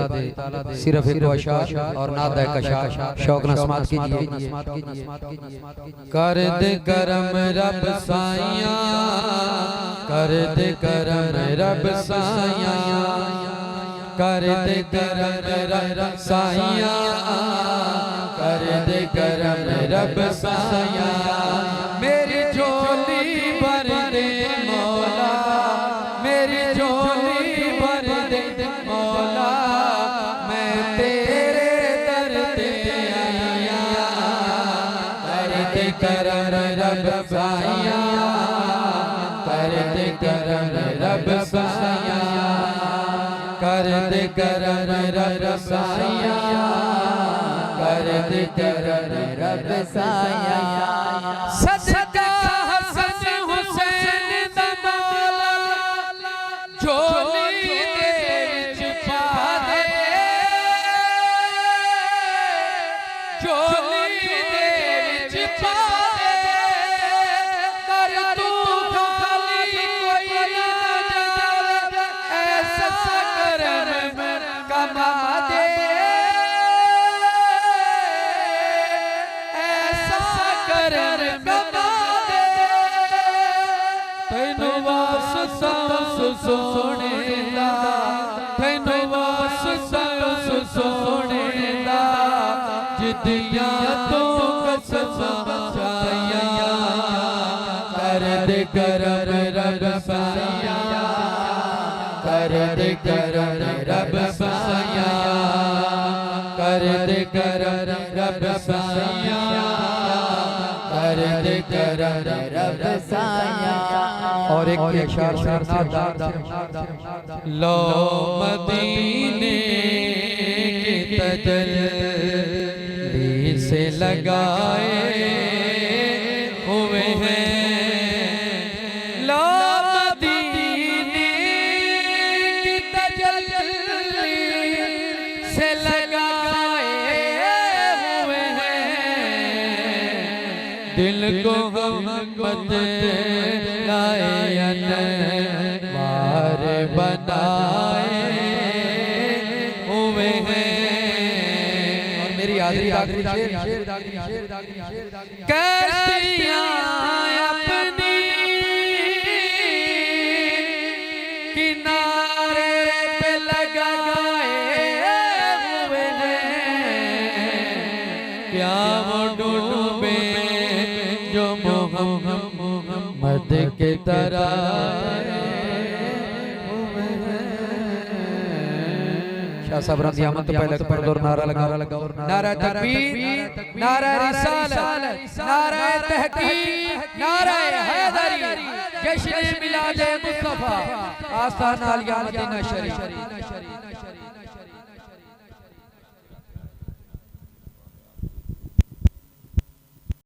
दे सिर्फ एक अशाश और नाद है कशाश शौक न समात कीजिए। कर दे करम रब साइया, कर दे करम रब साइया, कर दे करम रब साइया, कर दे करम रब साइया। मेरी झोली भर दे मौला, मेरी झोली भर दे मौला, मैं तेरे दर पे आया। कर दे करम रब साइया, कर दे करम रब साइया, कर दे करम रब साइया, कर दे करम रब साइया। सजदा हसन हुसैन दा मौला झोली दे विच पा दे, झोली दे विच पा दे। कर तू खाली कोई ना जावे, ऐसा करम कमा दे, ऐसा करम कमा दे। तैनू वास्ता सोने दा, तैनू वास्ता सोने दा, जिदियां तू कसम खाइया। कर दे करम रब साइया, कर दे करम रब साइया, कर दे करम रब साइया, कर दे करम रब साइया। और एक अशार लो मदीने की तजल्ली से लगाए हुए हैं, लो मदीने की तजल्ली से लगाए हुए हैं। दिल को मोहब्बत लायन मार बनाए हुए हैं। और मेरी आखिरी शेर, कश्तियां अपनी किनारे पे लगाए हुए हैं, क्या वो डूबे जो मोहम्मद के तरह। शाह साहब रज़ी अल्लाह तो पहले पर दौर नारा लगा, नारा तकबीर, नारा रिसालत, नारा तहकीक, नारा हैदरी, जश्न मिलाद मुस्तफा, आस्ताना अलिया मदीना शरीफ।